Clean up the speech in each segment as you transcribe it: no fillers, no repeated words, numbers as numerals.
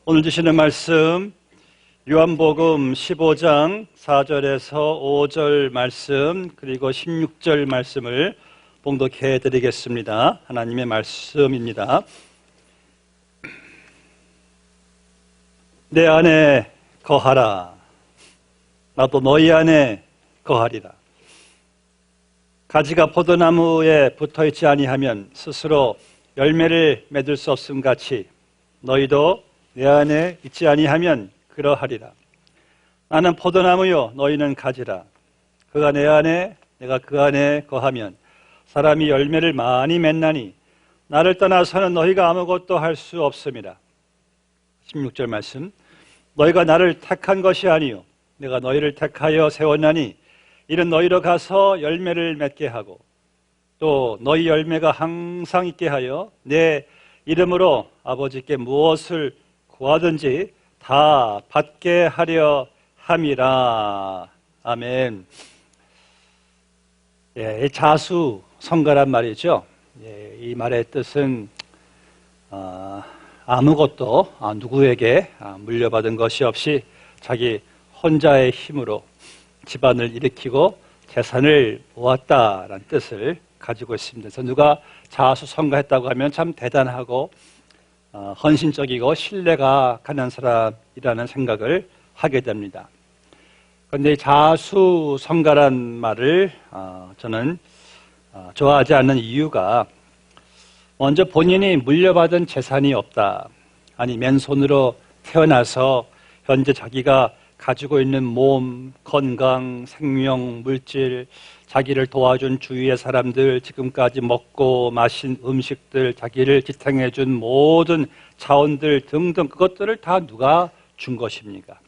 오늘 주시는 말씀 요한복음 15장 4절에서 5절 말씀 그리고 16절 말씀을 봉독해 드리겠습니다. 하나님의 말씀입니다. 내 안에 거하라. 나도 너희 안에 거하리라. 가지가 포도나무에 붙어있지 아니하면 스스로 열매를 맺을 수 없음 같이 너희도 내 안에 있지 아니하면 그러하리라. 나는 포도나무요 너희는 가지라. 그가 내 안에 내가 그 안에 거하면 사람이 열매를 많이 맺나니 나를 떠나서는 너희가 아무것도 할 수 없음이라. 16절 말씀. 너희가 나를 택한 것이 아니요 내가 너희를 택하여 세웠나니 이는 너희로 가서 열매를 맺게 하고 또 너희 열매가 항상 있게 하여 내 이름으로 아버지께 무엇을 구하든지 다 받게 하려 함이라. 아멘. 예, 자수성가란 말이죠. 예, 이 말의 뜻은 아무것도 누구에게 물려받은 것이 없이 자기 혼자의 힘으로 집안을 일으키고 재산을 모았다라는 뜻을 가지고 있습니다. 그래서 누가 자수성가했다고 하면 참 대단하고 헌신적이고 신뢰가 가는 사람이라는 생각을 하게 됩니다. 그런데 자수성가란 말을 저는 좋아하지 않는 이유가 먼저 본인이 물려받은 재산이 없다. 아니 맨손으로 태어나서 현재 자기가 가지고 있는 몸, 건강, 생명, 물질, 자기를 도와준 주위의 사람들, 지금까지 먹고 마신 음식들, 자기를 지탱해준 모든 자원들 등등 그것들을 다 누가 준 것입니까?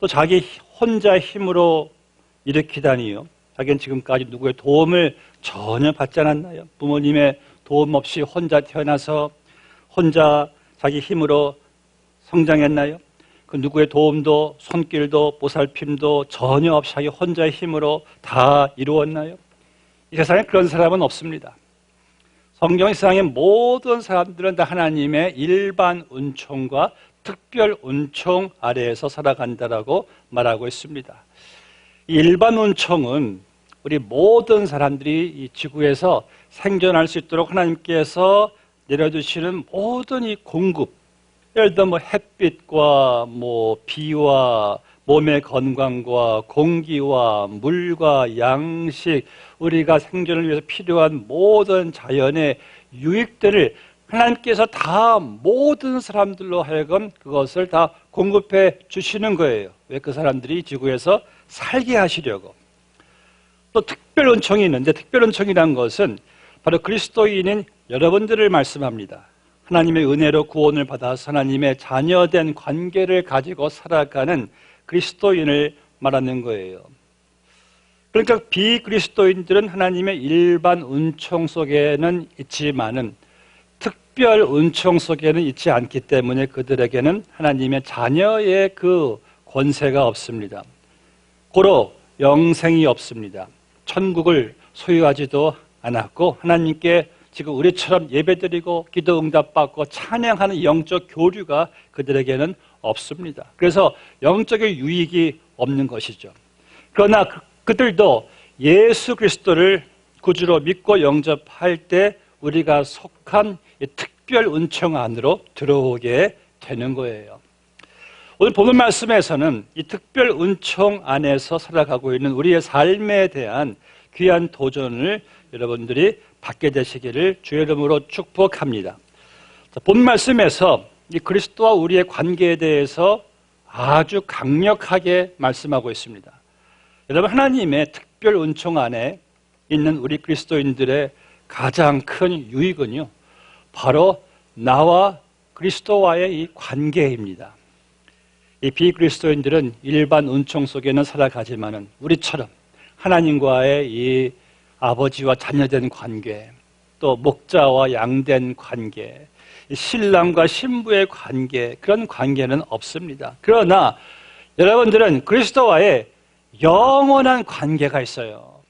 또 자기 혼자 힘으로 일으키다니요. 자기는 지금까지 누구의 도움을 전혀 받지 않았나요? 부모님의 도움 없이 혼자 태어나서 혼자 자기 힘으로 성장했나요? 그 누구의 도움도 손길도 보살핌도 전혀 없이 자기 혼자의 힘으로 다 이루었나요? 이 세상에 그런 사람은 없습니다. 성경 세상의 모든 사람들은 다 하나님의 일반 은총과 특별 은총 아래에서 살아간다라고 말하고 있습니다. 이 일반 은총은 우리 모든 사람들이 이 지구에서 생존할 수 있도록 하나님께서 내려주시는 모든 이 공급, 예를 들어 햇빛과 비와 몸의 건강과 공기와 물과 양식, 우리가 생존을 위해서 필요한 모든 자연의 유익들을 하나님께서 다 모든 사람들로 하여금 그것을 다 공급해 주시는 거예요. 왜? 그 사람들이 지구에서 살게 하시려고. 또 특별 은총이 있는데 특별 은총이라는 것은 바로 그리스도인인 여러분들을 말씀합니다. 하나님의 은혜로 구원을 받아서 하나님의 자녀된 관계를 가지고 살아가는 그리스도인을 말하는 거예요. 그러니까 비그리스도인들은 하나님의 일반 은총 속에는 있지만은 특별 은총 속에는 있지 않기 때문에 그들에게는 하나님의 자녀의 그 권세가 없습니다. 고로 영생이 없습니다. 천국을 소유하지도 않았고 하나님께 지금 우리처럼 예배드리고 기도 응답받고 찬양하는 영적 교류가 그들에게는 없습니다. 그래서 영적인 유익이 없는 것이죠. 그러나 그들도 예수 그리스도를 구주로 믿고 영접할 때 우리가 속한 특별 은총 안으로 들어오게 되는 거예요. 오늘 본문 말씀에서는 이 특별 은총 안에서 살아가고 있는 우리의 삶에 대한 귀한 도전을 여러분들이 받게 되시기를 주의 이름으로 축복합니다. 본 말씀에서 이 그리스도와 우리의 관계에 대해서 아주 강력하게 말씀하고 있습니다. 여러분, 하나님의 특별 은총 안에 있는 우리 그리스도인들의 가장 큰 유익은요, 바로 나와 그리스도와의 이 관계입니다. 이 비그리스도인들은 일반 은총 속에는 살아가지만은 우리처럼 하나님과의 이 아버지와 자녀된 관계, 또 목자와 양된 관계, 신랑과 신부의 관계, 그런 관계는 없습니다. 그러나 여러분들은 그리스도와의 영원한 관계가 있어요.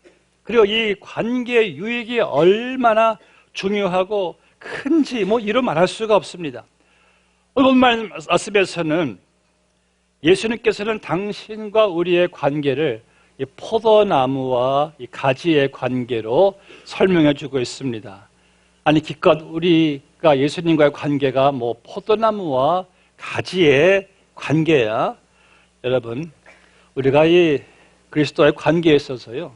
그리고 이 관계의 유익이 얼마나 중요하고 큰지 이루 말할 수가 없습니다. 오늘 말씀에서는 예수님께서는 당신과 우리의 관계를 이 포도나무와 이 가지의 관계로 설명해 주고 있습니다. 아니 기껏 우리가 예수님과의 관계가 뭐 포도나무와 가지의 관계야. 여러분, 우리가 이 그리스도의 관계에 있어서요,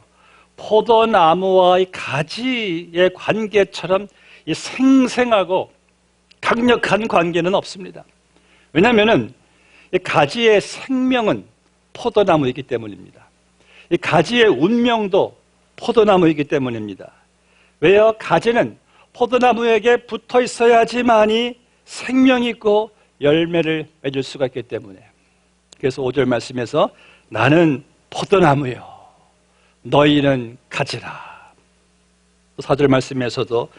포도나무와 이 가지의 관계처럼 이 생생하고 강력한 관계는 없습니다. 왜냐하면 이 가지의 생명은 포도나무이기 때문입니다. 이 가지의 운명도 포도나무이기 때문입니다. 왜요? 가지는 포도나무에게 붙어 있어야지만이 생명이 있고 열매를 맺을 수가 있기 때문에. 그래서 5절 말씀에서 나는 포도나무요, 너희는 가지라. 4절 말씀에서도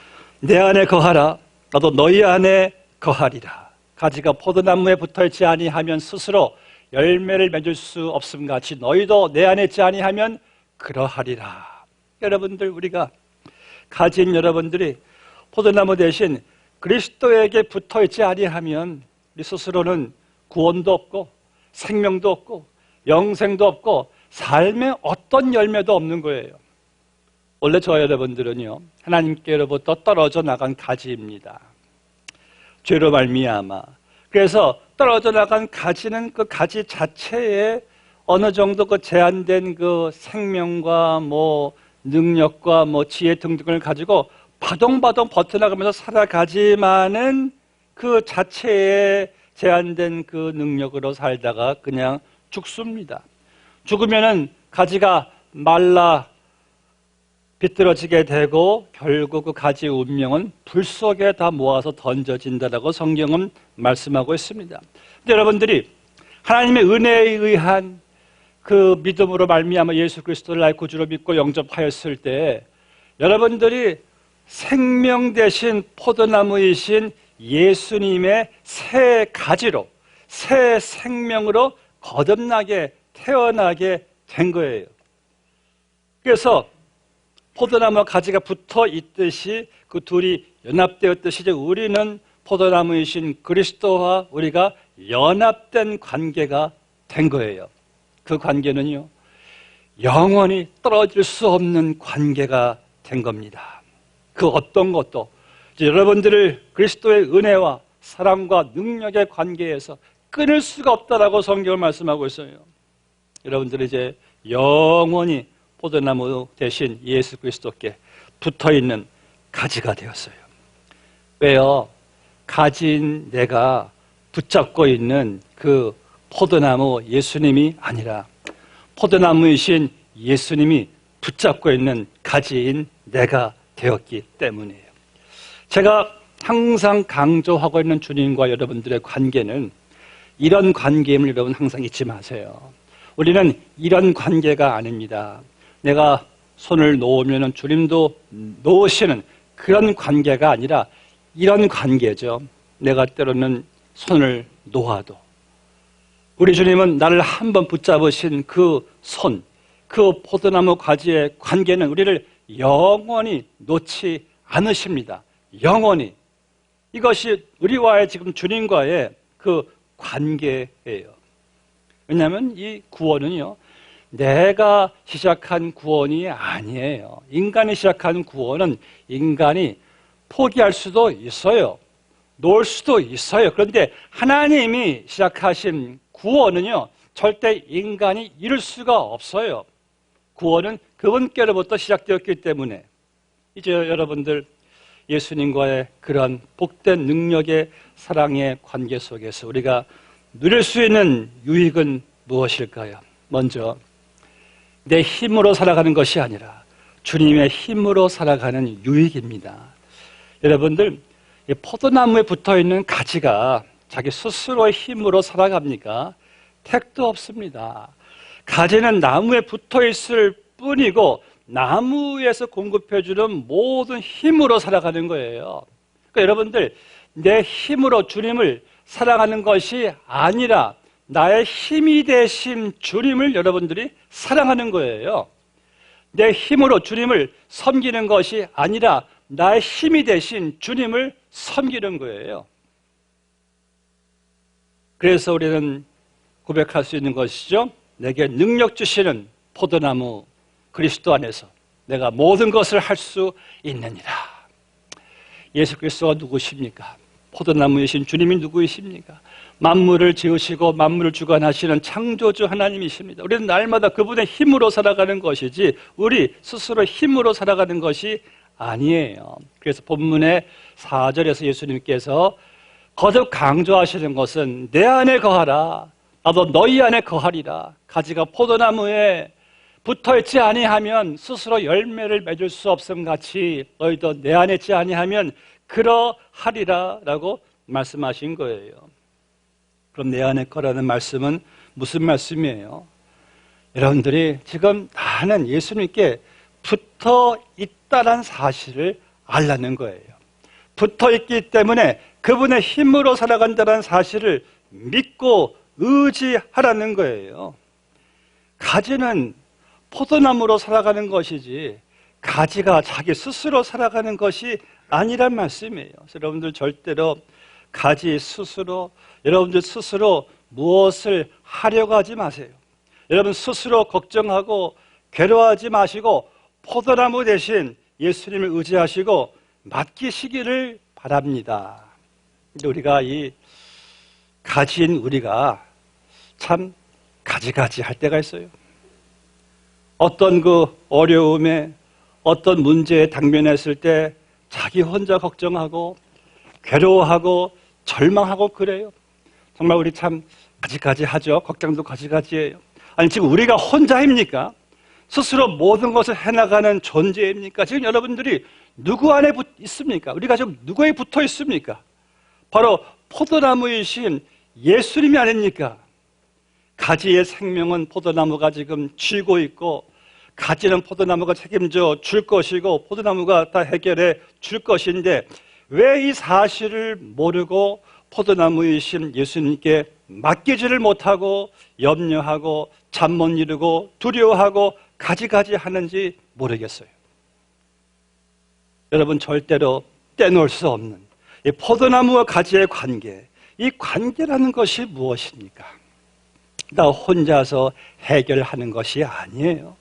내 안에 거하라, 나도 너희 안에 거하리라. 가지가 포도나무에 붙어있지 아니하면 스스로 열매를 맺을 수 없음 같이 너희도 내 안에 있지 아니하면 그러하리라. 여러분들, 우리가 가진 여러분들이 포도나무 대신 그리스도에게 붙어있지 아니하면 우리 스스로는 구원도 없고 생명도 없고 영생도 없고 삶의 어떤 열매도 없는 거예요. 원래 저 여러분들은요, 하나님께로부터 떨어져 나간 가지입니다. 죄로 말미암아. 그래서 떨어져 나간 가지는 그 가지 자체에 어느 정도 그 제한된 그 생명과 뭐 능력과 뭐 지혜 등등을 가지고 바동바동 버텨나가면서 살아가지만은 그 자체에 제한된 그 능력으로 살다가 그냥 죽습니다. 죽으면은 가지가 말라 비뚤어지게 되고 결국 그 가지의 운명은 불 속에 다 모아서 던져진다라고 성경은 말씀하고 있습니다. 근데 여러분들이 하나님의 은혜에 의한 그 믿음으로 말미암아 예수 그리스도를 나의 구주로 믿고 영접하였을 때 여러분들이 생명 대신 포도나무이신 예수님의 새 가지로, 새 생명으로 거듭나게 태어나게 된 거예요. 그래서 포도나무와 가지가 붙어 있듯이 그 둘이 연합되었듯이 이제 우리는 포도나무이신 그리스도와 우리가 연합된 관계가 된 거예요. 그 관계는요, 영원히 떨어질 수 없는 관계가 된 겁니다. 그 어떤 것도 이제 여러분들을 그리스도의 은혜와 사랑과 능력의 관계에서 끊을 수가 없다라고 성경을 말씀하고 있어요. 여러분들이 이제 영원히 포도나무 대신 예수 그리스도께 붙어있는 가지가 되었어요. 왜요? 가진 내가 붙잡고 있는 그 포도나무 예수님이 아니라 포도나무이신 예수님이 붙잡고 있는 가지인 내가 되었기 때문이에요. 제가 항상 강조하고 있는 주님과 여러분들의 관계는 이런 관계임을 여러분 항상 잊지 마세요. 우리는 이런 관계가 아닙니다. 내가 손을 놓으면 주님도 놓으시는 그런 관계가 아니라 이런 관계죠. 내가 때로는 손을 놓아도 우리 주님은 나를 한번 붙잡으신 그 손, 그 포도나무 가지의 관계는 우리를 영원히 놓지 않으십니다. 영원히. 이것이 우리와의 지금 주님과의 그 관계예요. 왜냐하면 이 구원은요, 내가 시작한 구원이 아니에요. 인간이 시작한 구원은 인간이 포기할 수도 있어요. 놓을 수도 있어요. 그런데 하나님이 시작하신 구원은요, 절대 인간이 이룰 수가 없어요. 구원은 그분께로부터 시작되었기 때문에 이제 여러분들 예수님과의 그런 복된 능력의 사랑의 관계 속에서 우리가 누릴 수 있는 유익은 무엇일까요? 먼저 내 힘으로 살아가는 것이 아니라 주님의 힘으로 살아가는 유익입니다. 여러분들, 포도나무에 붙어있는 가지가 자기 스스로의 힘으로 살아갑니까? 택도 없습니다. 가지는 나무에 붙어있을 뿐이고 나무에서 공급해주는 모든 힘으로 살아가는 거예요. 그러니까 여러분들, 내 힘으로 주님을 사랑하는 것이 아니라 나의 힘이 되신 주님을 여러분들이 사랑하는 거예요. 내 힘으로 주님을 섬기는 것이 아니라 나의 힘이 되신 주님을 섬기는 거예요. 그래서 우리는 고백할 수 있는 것이죠. 내게 능력 주시는 포도나무 그리스도 안에서 내가 모든 것을 할 수 있느니라. 예수 그리스도가 누구십니까? 포도나무이신 주님이 누구이십니까? 만물을 지으시고 만물을 주관하시는 창조주 하나님이십니다. 우리는 날마다 그분의 힘으로 살아가는 것이지 우리 스스로 힘으로 살아가는 것이 아니에요. 그래서 본문의 4절에서 예수님께서 거듭 강조하시는 것은 내 안에 거하라, 나도 너희 안에 거하리라. 가지가 포도나무에 붙어있지 아니하면 스스로 열매를 맺을 수 없음 같이 너희도 내 안에 있지 아니하면 그러하리라 라고 말씀하신 거예요. 그럼 내 안에 거라는 말씀은 무슨 말씀이에요? 여러분들이 지금 나는 예수님께 붙어 있다는 사실을 알라는 거예요. 붙어 있기 때문에 그분의 힘으로 살아간다는 사실을 믿고 의지하라는 거예요. 가지는 포도나무로 살아가는 것이지 가지가 자기 스스로 살아가는 것이 아니란 말씀이에요. 여러분들 절대로 가지 스스로, 여러분들 스스로 무엇을 하려고 하지 마세요. 여러분 스스로 걱정하고 괴로워하지 마시고 포도나무 대신 예수님을 의지하시고 맡기시기를 바랍니다. 근데 우리가 이 가지인 우리가 참 가지가지 할 때가 있어요. 어떤 그 어려움에 어떤 문제에 당면했을 때 자기 혼자 걱정하고 괴로워하고 절망하고 그래요. 정말 우리 참 가지가지 하죠. 걱정도 가지가지예요. 아니 지금 우리가 혼자입니까? 스스로 모든 것을 해나가는 존재입니까? 지금 여러분들이 누구 안에 있습니까? 우리가 지금 누구에 붙어 있습니까? 바로 포도나무이신 예수님이 아닙니까? 가지의 생명은 포도나무가 지금 쥐고 있고 가지는 포도나무가 책임져 줄 것이고 포도나무가 다 해결해 줄 것인데 왜 이 사실을 모르고 포도나무이신 예수님께 맡기지를 못하고 염려하고 잠 못 이루고 두려워하고 가지가지 하는지 모르겠어요. 여러분 절대로 떼놓을 수 없는 이 포도나무와 가지의 관계, 이 관계라는 것이 무엇입니까? 나 혼자서 해결하는 것이 아니에요.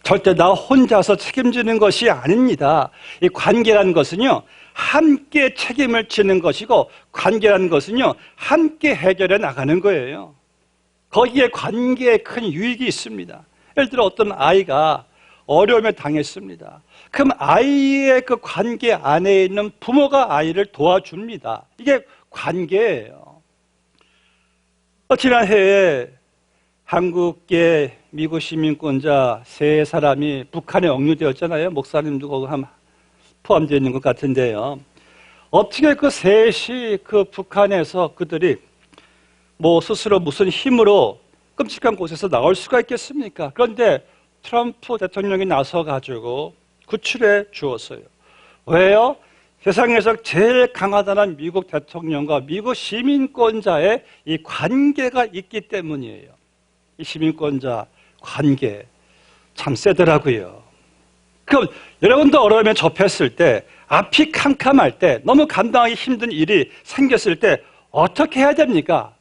절대 나 혼자서 책임지는 것이 아닙니다. 이 관계라는 것은요, 함께 책임을 지는 것이고 관계라는 것은요, 함께 해결해 나가는 거예요. 거기에 관계에 큰 유익이 있습니다. 예를 들어 어떤 아이가 어려움에 당했습니다. 그럼 아이의 그 관계 안에 있는 부모가 아이를 도와줍니다. 이게 관계예요. 지난 해에 한국계 미국 시민권자 3사람이 북한에 억류되었잖아요. 목사님도 거기 포함되어 있는 것 같은데요. 어떻게 그 셋이 그 북한에서 그들이 뭐 스스로 무슨 힘으로 끔찍한 곳에서 나올 수가 있겠습니까? 그런데 트럼프 대통령이 나서가지고 구출해 주었어요. 왜요? 세상에서 제일 강하다는 미국 대통령과 미국 시민권자의 이 관계가 있기 때문이에요. 이 시민권자 관계 참 세더라고요. 그럼 여러분도 어려움에 접했을 때, 앞이 캄캄할 때, 너무 감당하기 힘든 일이 생겼을 때 어떻게 해야 됩니까?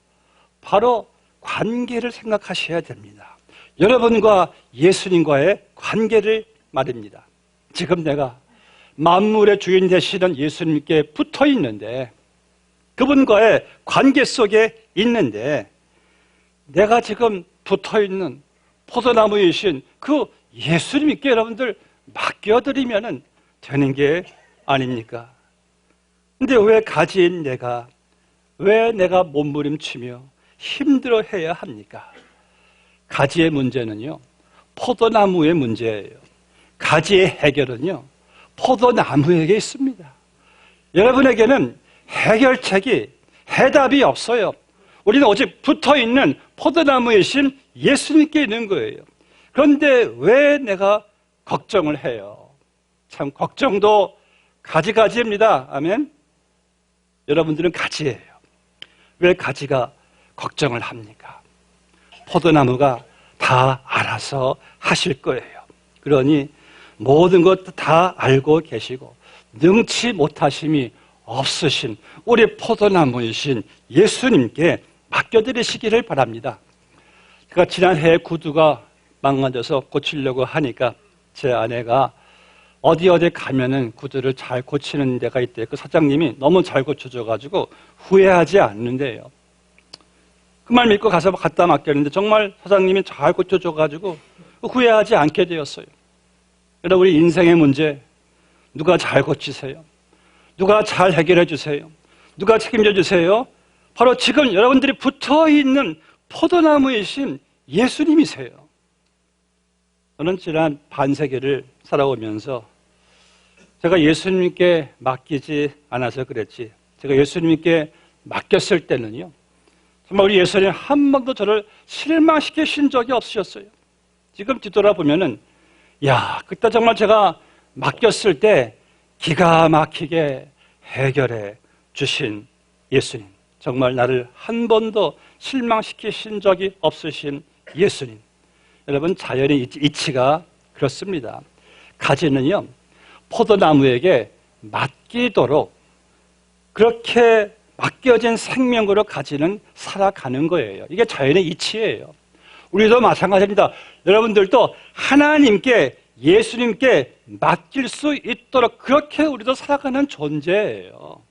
바로 관계를 생각하셔야 됩니다. 여러분과 예수님과의 관계를 말입니다. 지금 내가 만물의 주인 되시는 예수님께 붙어 있는데, 그분과의 관계 속에 있는데, 내가 지금 붙어 있는 포도나무이신 그 예수님께 여러분들 맡겨드리면 되는 게 아닙니까? 근데 왜 가지인 왜 내가 몸부림치며 힘들어해야 합니까? 가지의 문제는요, 포도나무의 문제예요. 가지의 해결은요, 포도나무에게 있습니다. 여러분에게는 해결책이, 해답이 없어요. 우리는 오직 붙어있는 포도나무이신 예수님께 있는 거예요. 그런데 왜 내가 걱정을 해요? 참 걱정도 가지가지입니다. 아멘. 여러분들은 가지예요. 왜 가지가 걱정을 합니까? 포도나무가 다 알아서 하실 거예요. 그러니 모든 것 다 알고 계시고 능치 못하심이 없으신 우리 포도나무이신 예수님께 맡겨드리시기를 바랍니다. 제가 지난해 구두가 망가져서 고치려고 하니까 제 아내가 어디 가면은 구두를 잘 고치는 데가 있대요. 그 사장님이 너무 잘 고쳐줘가지고 후회하지 않는데요. 그 말 믿고 가서 갖다 맡겼는데 정말 사장님이 잘 고쳐줘가지고 후회하지 않게 되었어요. 여러분, 우리 인생의 문제 누가 잘 고치세요? 누가 잘 해결해 주세요? 누가 책임져 주세요? 바로 지금 여러분들이 붙어있는 포도나무이신 예수님이세요. 저는 지난 반세기를 살아오면서 제가 예수님께 맡기지 않아서 그랬지, 제가 예수님께 맡겼을 때는요, 정말 우리 예수님 한 번도 저를 실망시키신 적이 없으셨어요. 지금 뒤돌아보면은, 야, 그때 정말 제가 맡겼을 때 기가 막히게 해결해 주신 예수님, 정말 나를 한 번도 실망시키신 적이 없으신 예수님. 여러분, 자연의 이치가 그렇습니다. 가지는요, 포도나무에게 맡기도록 그렇게 맡겨진 생명으로 가지는 살아가는 거예요. 이게 자연의 이치예요. 우리도 마찬가지입니다. 여러분들도 하나님께, 예수님께 맡길 수 있도록 그렇게 우리도 살아가는 존재예요.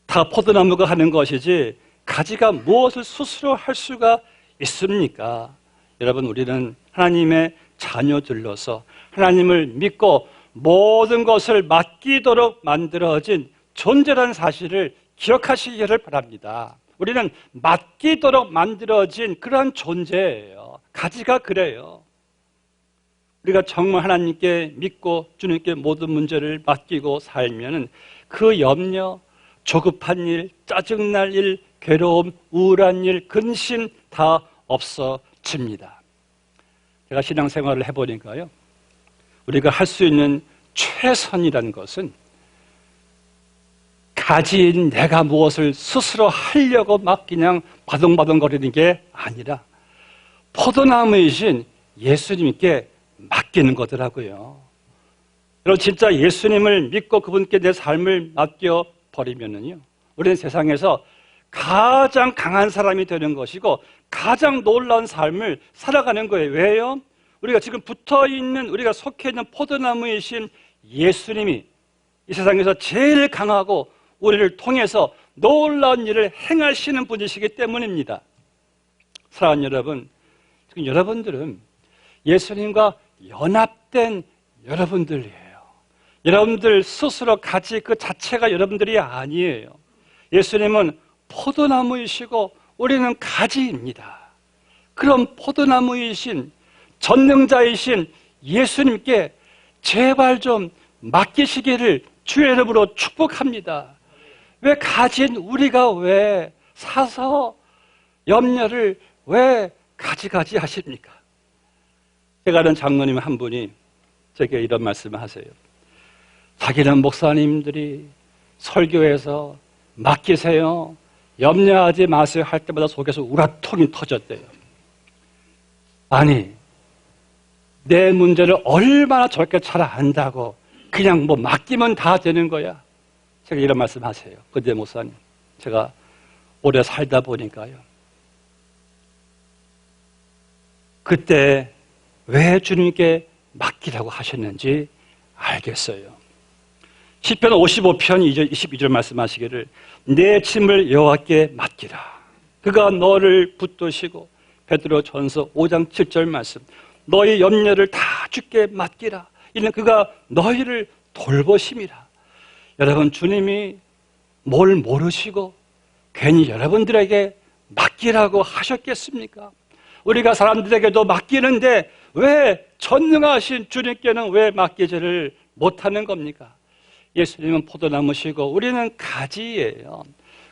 다 포도나무가 하는 것이지 가지가 무엇을 스스로 할 수가 있습니까? 여러분, 우리는 하나님의 자녀들로서 하나님을 믿고 모든 것을 맡기도록 만들어진 존재라는 사실을 기억하시기를 바랍니다. 우리는 맡기도록 만들어진 그러한 존재예요. 가지가 그래요. 우리가 정말 하나님께 믿고 주님께 모든 문제를 맡기고 살면은 그 염려, 조급한 일, 짜증날 일, 괴로움, 우울한 일, 근심 다 없어집니다. 제가 신앙생활을 해보니까요, 우리가 할 수 있는 최선이라는 것은 가진 내가 무엇을 스스로 하려고 막 그냥 바둥바둥거리는 게 아니라 포도나무이신 예수님께 맡기는 거더라고요. 여러분, 진짜 예수님을 믿고 그분께 내 삶을 맡겨버리면은요, 우리는 세상에서 가장 강한 사람이 되는 것이고 가장 놀라운 삶을 살아가는 거예요. 왜요? 우리가 지금 붙어있는, 우리가 속해 있는 포도나무이신 예수님이 이 세상에서 제일 강하고 우리를 통해서 놀라운 일을 행하시는 분이시기 때문입니다. 사랑하는 여러분, 지금 여러분들은 예수님과 연합된 여러분들이에요. 여러분들 스스로 가지 그 자체가 여러분들이 아니에요. 예수님은 포도나무이시고 우리는 가지입니다. 그럼 포도나무이신 전능자이신 예수님께 제발 좀 맡기시기를 주의 이름으로 축복합니다. 왜 가진 우리가 왜 사서 염려를 왜 가지가지 하십니까? 제가 아는 장로님 한 분이 제게 이런 말씀을 하세요. 자기는 목사님들이 설교에서 맡기세요, 염려하지 마세요 할 때마다 속에서 우라통이 터졌대요. 아니, 내 문제를 얼마나 저렇게 잘 안다고 그냥 뭐 맡기면 다 되는 거야. 제가 이런 말씀 하세요. 근데 목사님, 제가 오래 살다 보니까요, 그때 왜 주님께 맡기라고 하셨는지 알겠어요. 시편 55편 2절 22절 말씀하시기를 내 짐을 여호와께 맡기라. 그가 너를 붙드시고, 베드로전서 5장 7절 말씀, 너희 염려를 다 주께 맡기라. 이는 그가 너희를 돌보심이라. 여러분, 주님이 뭘 모르시고 괜히 여러분들에게 맡기라고 하셨겠습니까? 우리가 사람들에게도 맡기는데 왜 전능하신 주님께는 왜 맡기지를 못하는 겁니까? 예수님은 포도나무시고 우리는 가지예요.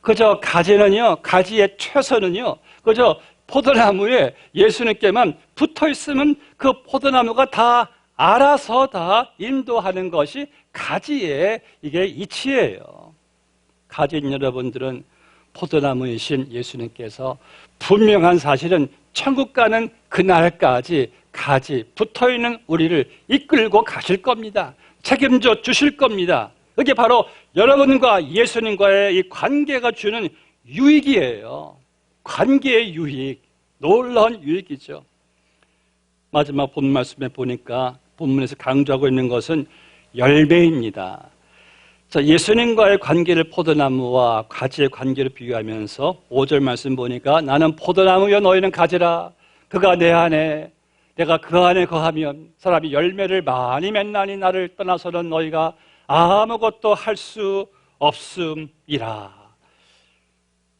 그저 가지는요, 가지의 최선은요, 그저 포도나무에 예수님께만 붙어 있으면 그 포도나무가 다 알아서 다 인도하는 것이 가지의 이게 이치예요. 가진 여러분들은 포도나무이신 예수님께서 분명한 사실은 천국 가는 그날까지 가지 붙어있는 우리를 이끌고 가실 겁니다. 책임져 주실 겁니다. 그게 바로 여러분과 예수님과의 이 관계가 주는 유익이에요. 관계의 유익, 놀라운 유익이죠. 마지막 본 말씀에 보니까 본문에서 강조하고 있는 것은 열매입니다. 자, 예수님과의 관계를 포도나무와 가지의 관계로 비유하면서 5절 말씀 보니까 나는 포도나무여 너희는 가지라. 그가 내 안에 내가 그 안에 거하면 사람이 열매를 많이 맺나니 나를 떠나서는 너희가 아무것도 할 수 없음이라.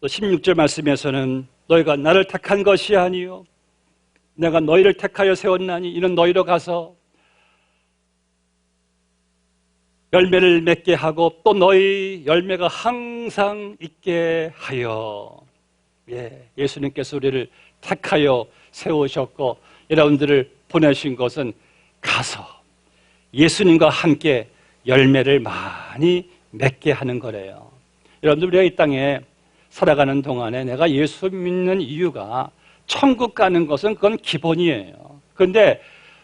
또 16절 말씀에서는 너희가 나를 택한 것이 아니요 내가 너희를 택하여 세웠나니 이는 너희로 가서 열매를 맺게 하고 또 너희 열매가 항상 있게 하여. 예수님께서 우리를 택하여 세우셨고 여러분들을 보내신 것은 가서 예수님과 함께 열매를 많이 맺게 하는 거래요. 여러분들 우리가 이 땅에 살아가는 동안에 내가 예수 믿는 이유가 천국 가는 것은 그건 기본이에요. 그런데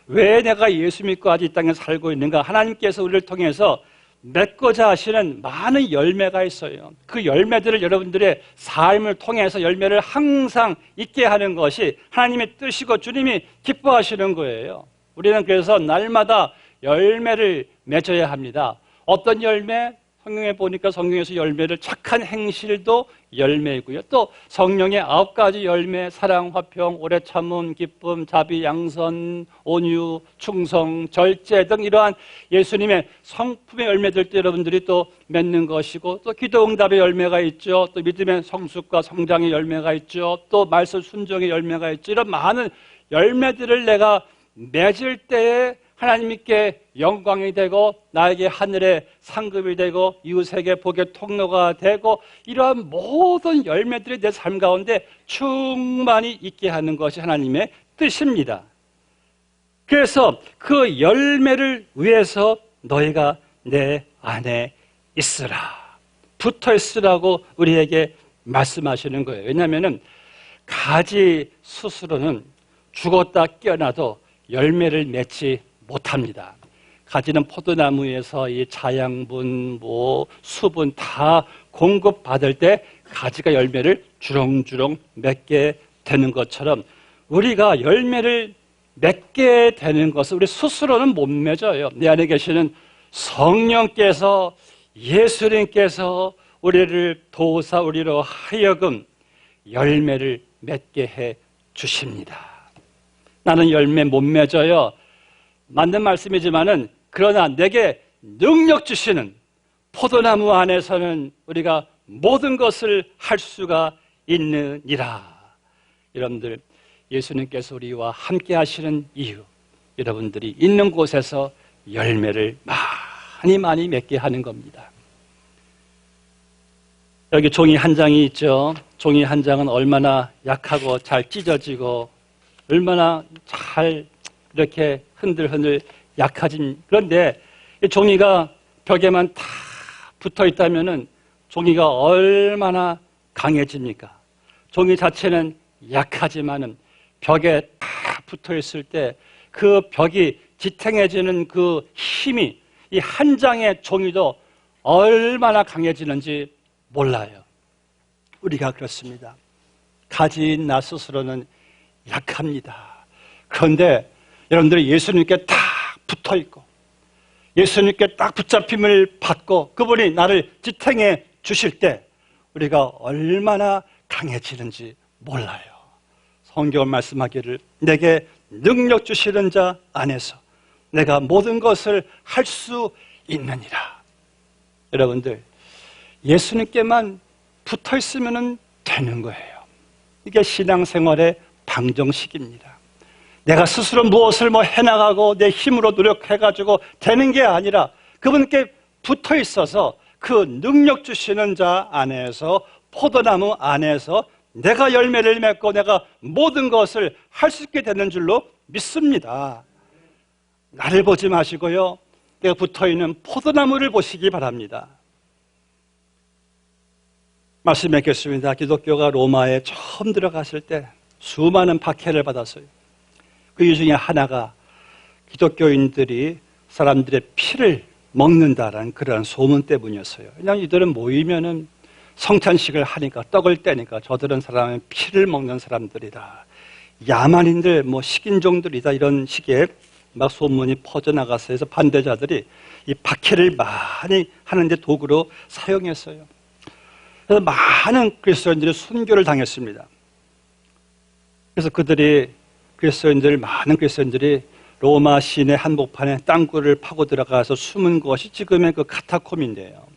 왜 내가 예수 믿고 아직 이 땅에 살고 있는가? 하나님께서 우리를 통해서 맺고자 하시는 많은 열매가 있어요. 그 열매들을 여러분들의 삶을 통해서 열매를 항상 있게 하는 것이 하나님의 뜻이고 주님이 기뻐하시는 거예요. 우리는 그래서 날마다 열매를 맺어야 합니다. 어떤 열매? 성경에 보니까 성경에서 열매를 착한 행실도 열매이고요. 또 성령의 9가지 열매, 사랑, 화평, 오래 참음, 기쁨, 자비, 양선, 온유, 충성, 절제 등 이러한 예수님의 성품의 열매들도 여러분들이 또 맺는 것이고 또 기도 응답의 열매가 있죠. 또 믿음의 성숙과 성장의 열매가 있죠. 또 말씀 순종의 열매가 있죠. 이런 많은 열매들을 내가 맺을 때에 하나님께 영광이 되고 나에게 하늘의 상급이 되고 이웃에게 복의 통로가 되고 이러한 모든 열매들이 내 삶 가운데 충만히 있게 하는 것이 하나님의 뜻입니다. 그래서 그 열매를 위해서 너희가 내 안에 있으라, 붙어 있으라고 우리에게 말씀하시는 거예요. 왜냐하면 가지 스스로는 죽었다 깨어나도 열매를 맺지 못합니다. 가지는 포도나무에서 이 자양분, 수분 다 공급받을 때 가지가 열매를 주렁주렁 맺게 되는 것처럼 우리가 열매를 맺게 되는 것은 우리 스스로는 못 맺어요. 내 안에 계시는 성령께서, 예수님께서 우리를 도우사 우리로 하여금 열매를 맺게 해 주십니다. 나는 열매 못 맺어요. 맞는 말씀이지만은 그러나 내게 능력 주시는 포도나무 안에서는 우리가 모든 것을 할 수가 있느니라. 여러분들 예수님께서 우리와 함께 하시는 이유, 여러분들이 있는 곳에서 열매를 많이 맺게 하는 겁니다. 여기 종이 한 장이 있죠. 종이 한 장은 얼마나 약하고 잘 찢어지고 얼마나 잘 이렇게 흔들흔들 약해진, 그런데 이 종이가 벽에만 다 붙어 있다면은 종이가 얼마나 강해집니까? 종이 자체는 약하지만은 벽에 다 붙어 있을 때 그 벽이 지탱해지는 그 힘이 이 한 장의 종이도 얼마나 강해지는지 몰라요. 우리가 그렇습니다. 가진 나 스스로는 약합니다. 그런데 여러분들이 예수님께 딱 붙어 있고 예수님께 딱 붙잡힘을 받고 그분이 나를 지탱해 주실 때 우리가 얼마나 강해지는지 몰라요. 성경은 말씀하기를 내게 능력 주시는 자 안에서 내가 모든 것을 할 수 있느니라. 여러분들 예수님께만 붙어 있으면 되는 거예요. 이게 신앙생활의 방정식입니다. 내가 스스로 무엇을 해나가고 내 힘으로 노력해가지고 되는 게 아니라 그분께 붙어 있어서 그 능력 주시는 자 안에서 포도나무 안에서 내가 열매를 맺고 내가 모든 것을 할 수 있게 되는 줄로 믿습니다. 나를 보지 마시고요. 내가 붙어있는 포도나무를 보시기 바랍니다. 말씀 맺겠습니다. 기독교가 로마에 처음 들어갔을 때 수많은 박해를 받았어요. 그 중에 하나가 기독교인들이 사람들의 피를 먹는다라는 그러한 소문 때문이었어요. 그냥 이들은 모이면은 성찬식을 하니까, 떡을 떼니까 저들은 사람의 피를 먹는 사람들이다, 야만인들, 식인종들이다, 이런 식의 막 소문이 퍼져나가서 해서 반대자들이 이 박해를 많이 하는데 도구로 사용했어요. 그래서 많은 그리스도인들이 순교를 당했습니다. 그래서 많은 그리스도인들이 로마 시내 한복판에 땅굴을 파고 들어가서 숨은 것이 지금의 그 카타콤인데요.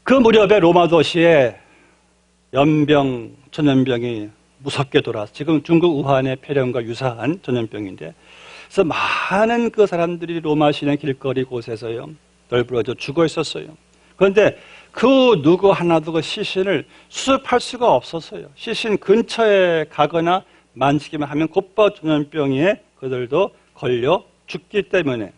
그 무렵에 로마 도시에 전염병이 무섭게 돌아서 지금 중국 우한의 폐렴과 유사한 전염병인데, 그래서 많은 그 사람들이 로마 시내 길거리 곳에서요 널브러져 죽어 있었어요. 그런데 그 누구 하나도 그 시신을 수습할 수가 없었어요. 시신 근처에 가거나 만지기만 하면 곧바로 전염병에 그들도 걸려 죽기 때문에.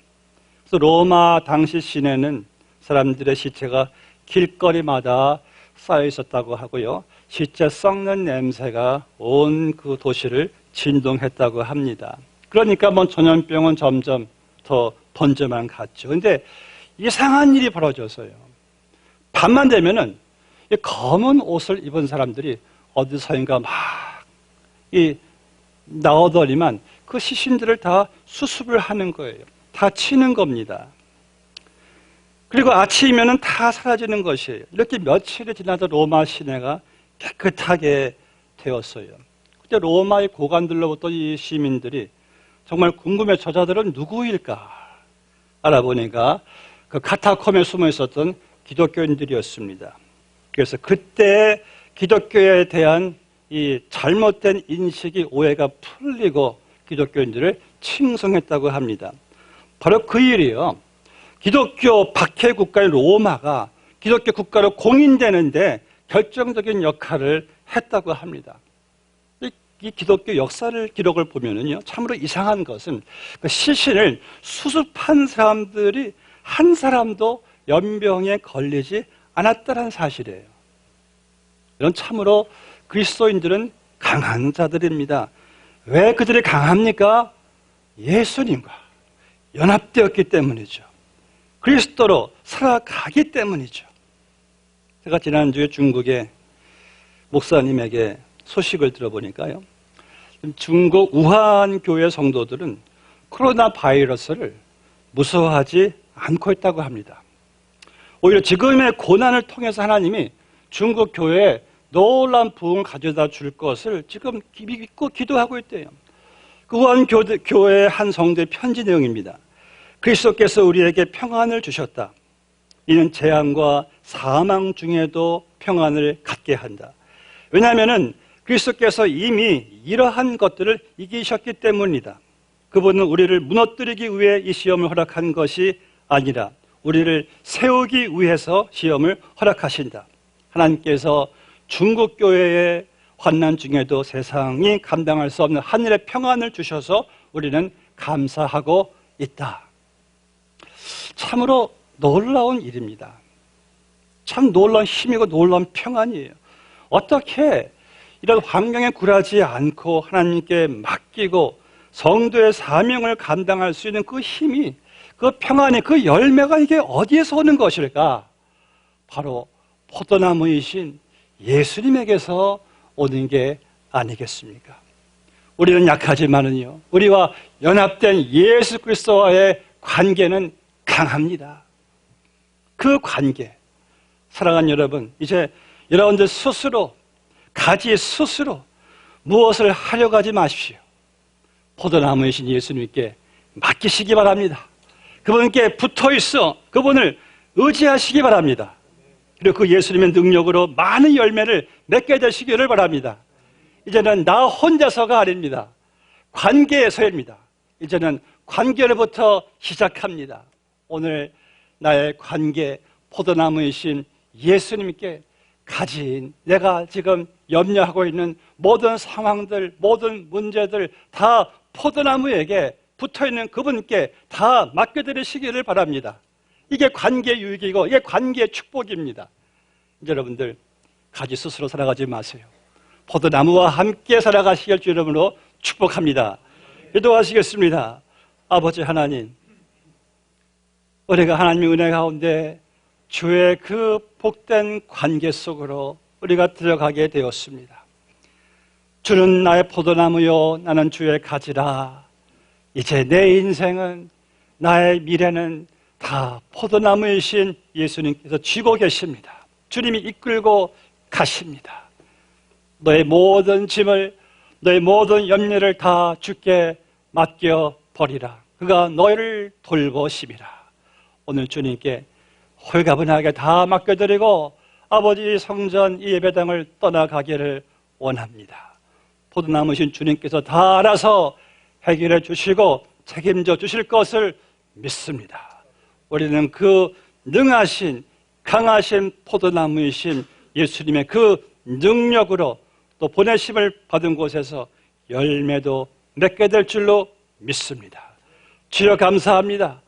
그래서 로마 당시 시내는 사람들의 시체가 길거리마다 쌓여 있었다고 하고요, 시체 썩는 냄새가 온 그 도시를 진동했다고 합니다. 그러니까 전염병은 점점 더 번져만 갔죠. 그런데 이상한 일이 벌어졌어요. 밤만 되면은 이 검은 옷을 입은 사람들이 어디서인가 막 나오더니만 그 시신들을 다 수습을 하는 거예요. 다 치는 겁니다. 그리고 아침이면은 다 사라지는 것이에요. 이렇게 며칠이 지나도 로마 시내가 깨끗하게 되었어요. 그때 로마의 고관들로부터 이 시민들이 정말 궁금해, 저자들은 누구일까 알아보니까 그 카타콤에 숨어 있었던 기독교인들이었습니다. 그래서 그때 기독교에 대한 이 잘못된 인식이, 오해가 풀리고 기독교인들을 칭송했다고 합니다. 바로 그 일이요, 기독교 박해 국가인 로마가 기독교 국가로 공인되는데 결정적인 역할을 했다고 합니다. 이 기독교 역사를 기록을 보면은요, 참으로 이상한 것은 그 시신을 수습한 사람들이 한 사람도 연병에 걸리지 않았다는 사실이에요. 이런 참으로 그리스도인들은 강한 자들입니다. 왜 그들이 강합니까? 예수님과 연합되었기 때문이죠. 그리스도로 살아가기 때문이죠. 제가 지난주에 중국의 목사님에게 소식을 들어보니까요, 중국 우한 교회 성도들은 코로나 바이러스를 무서워하지 않고 있다고 합니다. 오히려 지금의 고난을 통해서 하나님이 중국 교회에 놀라운 부흥을 가져다 줄 것을 지금 믿고 기도하고 있대요. 그 우한 교회의 한 성도의 편지 내용입니다. 그리스도께서 우리에게 평안을 주셨다. 이는 재앙과 사망 중에도 평안을 갖게 한다. 왜냐하면 그리스도께서 이미 이러한 것들을 이기셨기 때문이다. 그분은 우리를 무너뜨리기 위해 이 시험을 허락한 것이 아니라 우리를 세우기 위해서 시험을 허락하신다. 하나님께서 중국 교회의 환난 중에도 세상이 감당할 수 없는 하늘의 평안을 주셔서 우리는 감사하고 있다. 참으로 놀라운 일입니다. 참 놀라운 힘이고 놀라운 평안이에요. 어떻게 이런 환경에 굴하지 않고 하나님께 맡기고 성도의 사명을 감당할 수 있는 그 힘이, 그 평안이, 그 열매가 이게 어디에서 오는 것일까? 바로 포도나무이신 예수님에게서 오는 게 아니겠습니까? 우리는 약하지만은요, 우리와 연합된 예수 그리스도와의 관계는 강합니다. 그 관계, 사랑하는 여러분, 이제 여러분들 스스로, 가지 스스로 무엇을 하려고 하지 마십시오. 포도나무이신 예수님께 맡기시기 바랍니다. 그분께 붙어 있어 그분을 의지하시기 바랍니다. 그리고 그 예수님의 능력으로 많은 열매를 맺게 되시기를 바랍니다. 이제는 나 혼자서가 아닙니다. 관계에서입니다. 이제는 관계로부터 시작합니다. 오늘 나의 관계, 포도나무이신 예수님께 가진, 내가 지금 염려하고 있는 모든 상황들, 모든 문제들 다 포도나무에게 붙어있는 그분께 다 맡겨드리시기를 바랍니다. 이게 관계의 유익이고 이게 관계의 축복입니다. 이제 여러분들 가지 스스로 살아가지 마세요. 포도나무와 함께 살아가시길 주 이름으로 축복합니다. 기도하시겠습니다. 아버지 하나님, 우리가 하나님의 은혜 가운데 주의 그 복된 관계 속으로 우리가 들어가게 되었습니다. 주는 나의 포도나무요 나는 주의 가지라. 이제 내 인생은, 나의 미래는 다 포도나무이신 예수님께서 쥐고 계십니다. 주님이 이끌고 가십니다. 너의 모든 짐을, 너의 모든 염려를 다 주께 맡겨버리라. 그가 너희를 돌보심이라. 오늘 주님께 홀가분하게 다 맡겨드리고 아버지 성전 이 예배당을 떠나가기를 원합니다. 포도나무신 주님께서 다 알아서 해결해 주시고 책임져 주실 것을 믿습니다. 우리는 그 능하신 강하신 포도나무이신 예수님의 그 능력으로 또 보내심을 받은 곳에서 열매도 맺게 될 줄로 믿습니다. 주여 감사합니다.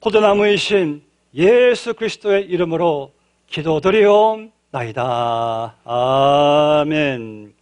포도나무이신 예수 그리스도의 이름으로 기도드리옵나이다. 아멘.